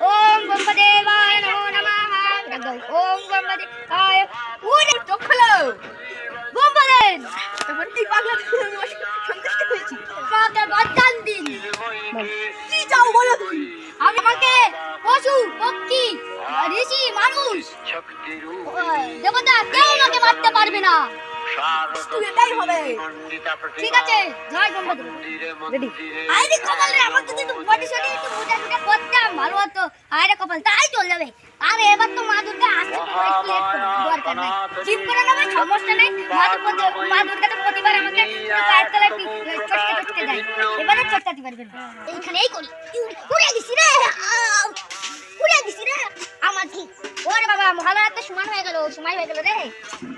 ओम ब्रह्मदेवाय नमो नमः। ओम ब्रह्मदेवाय उरे চোখ খোলো ব্রহ্মদেব তারপর তুই পাগলা সন্তুষ্ট হয়েছি কাটা বদান দিন কি চাও বলো তুমি আমাকে পশু পক্ষী ঋষি মানুষ দেবতা কেউ আমাকে মারতে পারবে না তুই এটাই হবে ঠিক আছে জয় ব্রহ্মদেব রেডি আইরে কপাল রে আমার যদি একটু বডি শডি একটু মোটা মোটা করতাম ভালো হতো আইরে কপাল তাই চলে যাবে আরে এবার তো মা দুর্গা আসছে তো একটু দরকার নাই চিপ করে নেবে সমস্যা নেই মা দুর্গা তো প্রতিবার আমাকে পায়ের তলায় চটকে দেয় এবারে চটকাতে পারবে না এইখানেই করি পুড়ে গেছি রে আমার কি ওরে বাবা মহাভারত তো সমান হয়ে গেল সময় হয়ে গেল রে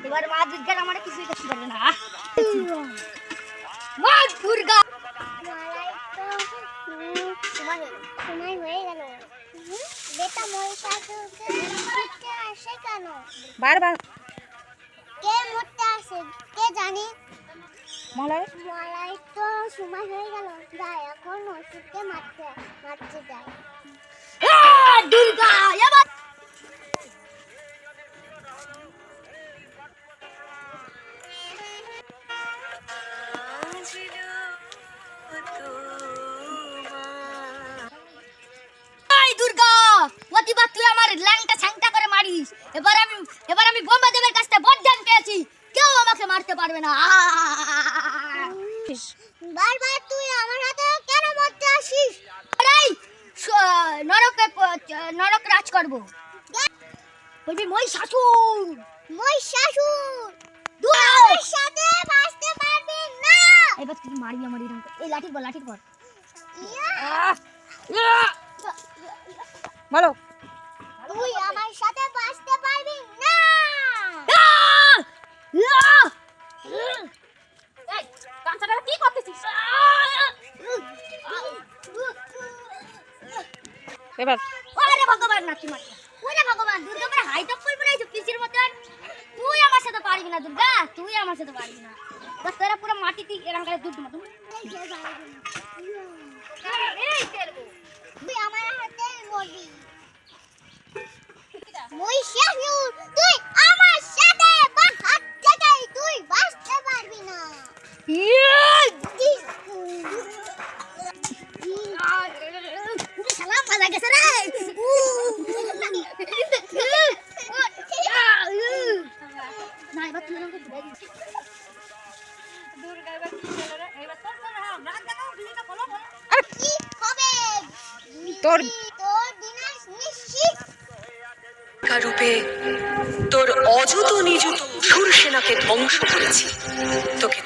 এবার মা দুর্গা আমার কিছুই করতে পারবে না মা দুর্গা সময় হয়ে গেল বেটা মহিষাসুরকে মরতে আসে কেন বারবার কে মরতে আসে কে জানে মলাই তো সময় হয়ে গেল যা এখন অসুরকে মারতে যায় দুর্গা এবার দুর্গা প্রতিবার তুই আমার ল্যাংটা ছ্যাংটা করে মারিস এবার আমি ব্রহ্মদেবের কাছ থেকে বরদান পেয়েছি কেউ আমাকে মারতে পারবে না বারবার তুই আমার হাতে কেন মরতে আসিস এই নরক রাজ করব বলবি মহিষাসুর তুই সাথে বাঁচতে পারবি না এবার তুই মারবি আমার এরকম এই লাঠির পর বলো তুই আমার সাথে বাঁচতে পারবি না এই কাঁচাটা কি করতেছিস এবার ওরে ভগবান নাকি মারতে ওরে ভগবান দুর্গা পরে হাইট আপ করে বলেছ পিসির মতন তুই আমার সাথে পারবি না দুর্গা তুই আমার সাথে পারবি না বস তোরা পুরো মাটিতে এরকম করে দুধ মত এই তেলবো তুই আমার হাতে মরবি মহিষাসুর তুই আমার সাথে হাত থেকে তুই বাঁচতে পারবি না সালাম পালা গেছে রে না এবার তুই আমাকে ঘুরে দিস দুর্গা এবার কি হলো রে এবার তোর রাত দেখাও ভিডিওটা ফলো করো আর কি হবে তোর বিনাশ নিশ্চিত রূপে তোর অযুত নিযুত সুর সেনাকে ধ্বংস করেছি তোকে